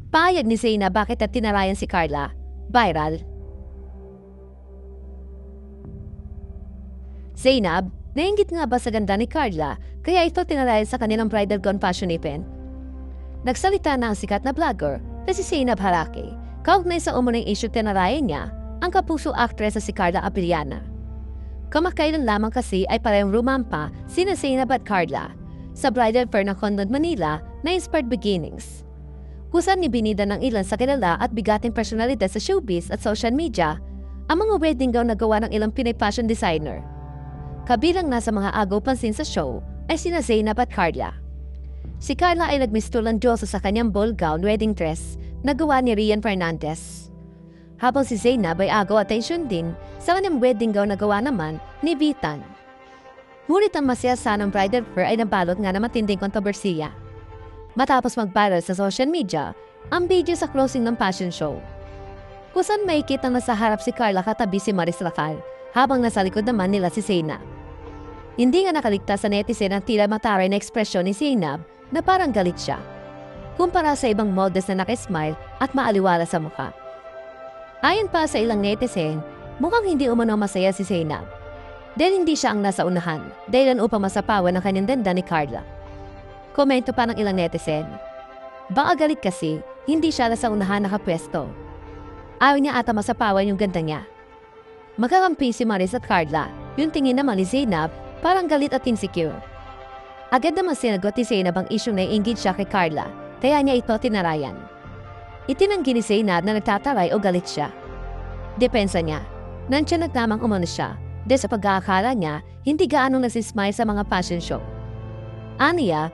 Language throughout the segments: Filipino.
Pahayag ni Zainab bakit at tinarayan si Carla. Viral. Zainab, nainggit nga ba sa ganda ni Carla kaya ito tinarayan sa kanilang bridal gown fashion event? Nagsalita na ang sikat na vlogger na si Zainab Harake kaugnay sa umunang issue tinarayan niya ang kapuso actress na si Carla Apellana. Kamakailan lamang kasi ay parehong rumampa sina Zainab at Carla sa bridal fair ng Conrad, Manila na Inspired Beginnings. Kusan ni binida ng ilan sa kilala at bigating personalidad sa showbiz at social media ang mga wedding gown na gawa ng ilang Pinay fashion designer. Kabilang na sa mga agaw pansin sa show ay sina Zainab at Carla. Si Carla ay nagmistulang Diyosa sa kanyang ball gown wedding dress na gawa ni Rian Fernandez. Habang si Zainab ay agaw attention din sa kanyang wedding gown na gawa naman ni Vitan. Ngunit ang masaya sanang bridal fair ay nabalot nga na matinding kontrobersiya. Matapos mag-viral sa social media ang video sa closing ng fashion show. Kusan may kitang nasa harap si Carla katabi si Maris Racal habang nasa likod naman nila si Zainab. Hindi nga nakaligtas sa netizen ang tila mataray na ekspresyon ni Zainab na parang galit siya, kumpara sa ibang models na nakismile at maaliwala sa mukha. Ayon pa sa ilang netizen, mukhang hindi umano masaya si Zainab dahil hindi siya ang nasa unahan dahilan upang masapawan ang kanyang danda ni Carla. Komento pa ng ilang netizen, baka galit kasi hindi siya nasa unahan nakapwesto. Ayaw niya ata masapawan yung ganda niya. Magkakampi si Maris at Carla, yung tingin naman ni Zainab parang galit at insecure. Agad naman sinagot ni Zainab ang isyong naiinggit siya kay Carla, kaya niya ito tinarayan. Itinanggi ni Zainab na nagtataray o galit siya. Depensa niya, nandiyan nagtamang umano siya dahil sa pag-aakala niya hindi gaano nasismile sa mga fashion show. Aniya,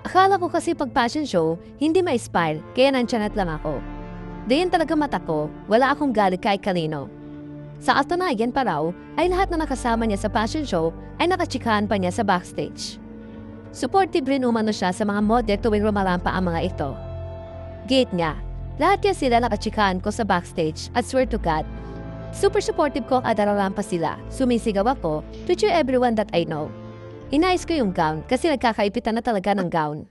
akala ko kasi pag fashion show, hindi ma-smile kaya nandiyan lang ako. Diyan talaga mata ko, wala akong galit kahit kanino. Sa katunayan pa raw, ay lahat na nakasama niya sa fashion show ay nakachikahan pa niya sa backstage. Supportive rin umano siya sa mga model tuwing rumarampa ang mga ito. Gate niya, lahat yan sila nakachikahan ko sa backstage at swear to God, super supportive ko at ararampa sila. Sumisigaw ako to cheer everyone that I know. Inayos ko yung gown kasi nagkakaipitan na talaga ng gown.